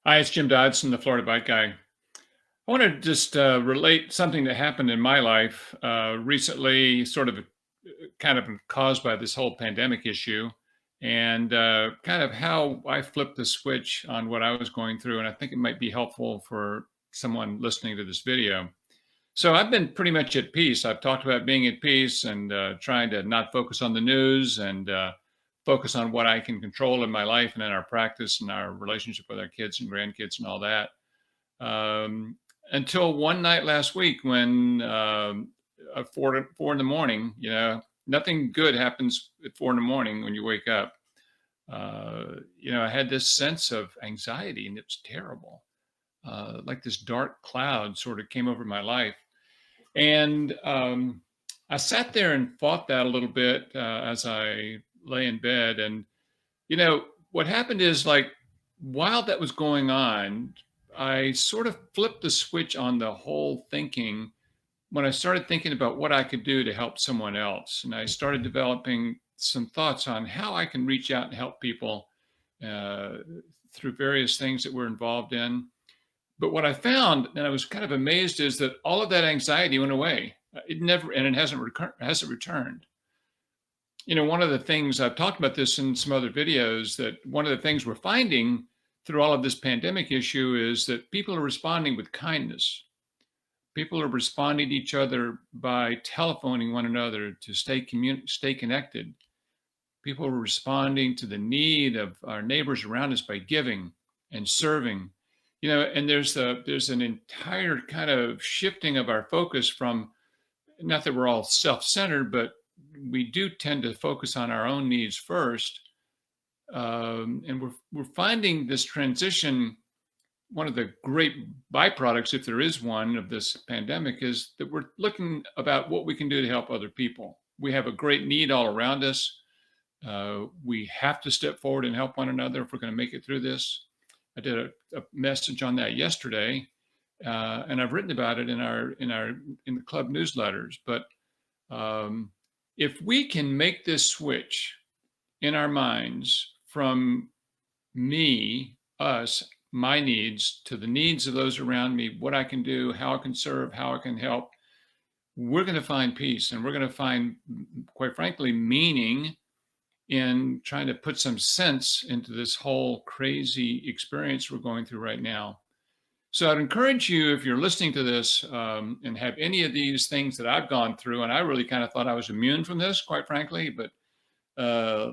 Hi, it's Jim Dodson, the Florida Bike Guy. I want to just relate something that happened in my life recently, kind of caused by this whole pandemic issue, and kind of how I flipped the switch on what I was going through. And I think it might be helpful for someone listening to this video. So I've been pretty much at peace. I've talked about being at peace and trying to not focus on the news and focus on what I can control in my life and in our practice and our relationship with our kids and grandkids and all that. Um, until one night last week when at four in the morning, nothing good happens at 4 in the morning when you wake up. I had this sense of anxiety and it's terrible. Like this dark cloud sort of came over my life. And I sat there and fought that a little bit as I lay in bed. And, what happened is like while that was going on, I sort of flipped the switch on the whole thinking when I started thinking about what I could do to help someone else. And I started developing some thoughts on how I can reach out and help people uh, through various things that we're involved in. But what I found, and I was kind of amazed, is that all of that anxiety went away. It never, and it hasn't returned. One of the things I've talked about this in some other videos, that one of the things we're finding through all of this pandemic issue is that people are responding with kindness. People are responding to each other by telephoning one another to stay connected. People are responding to the need of our neighbors around us by giving and serving. And there's an entire kind of shifting of our focus from, not that we're all self-centered, but we do tend to focus on our own needs first. And we're finding this transition. One of the great byproducts, if there is one, of this pandemic is that we're looking about what we can do to help other people. We have a great need all around us. We have to step forward and help one another if we're going to make it through this. I did a message on that yesterday, and I've written about it in the club newsletters. But if we can make this switch in our minds from me, us, my needs to the needs of those around me, what I can do, how I can serve, how I can help, we're going to find peace, and we're going to find, quite frankly, meaning in trying to put some sense into this whole crazy experience we're going through right now. So I'd encourage you, if you're listening to this and have any of these things that I've gone through, and I really kind of thought I was immune from this, quite frankly, but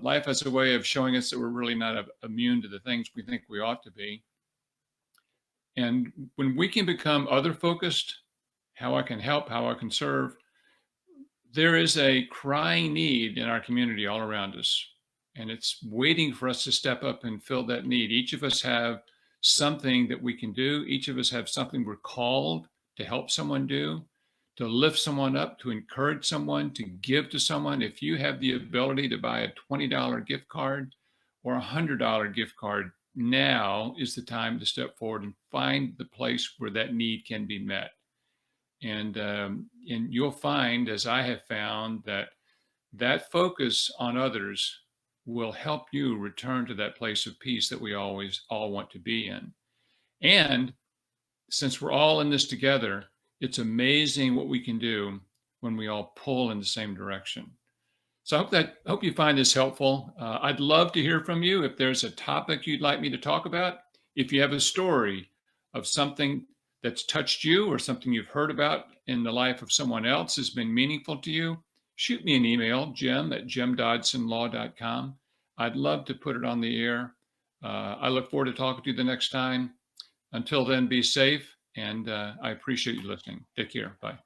life has a way of showing us that we're really not immune to the things we think we ought to be. And when we can become other focused, how I can help, how I can serve, there is a crying need in our community all around us. And it's waiting for us to step up and fill that need. Each of us have something that we can do. Each of us have something we're called to help someone do, to lift someone up, to encourage someone, to give to someone. If you have the ability to buy a $20 gift card or a $100 gift card, now is the time to step forward and find the place where that need can be met. And you'll find, as I have found, that focus on others will help you return to that place of peace that we always all want to be in. And since we're all in this together, it's amazing what we can do when we all pull in the same direction. So I hope you find this helpful. I'd love to hear from you if there's a topic you'd like me to talk about. If you have a story of something that's touched you or something you've heard about in the life of someone else has been meaningful to you, shoot me an email, jim@jimdodsonlaw.com. I'd love to put it on the air. I look forward to talking to you the next time. Until then, be safe, and I appreciate you listening. Take care. Bye.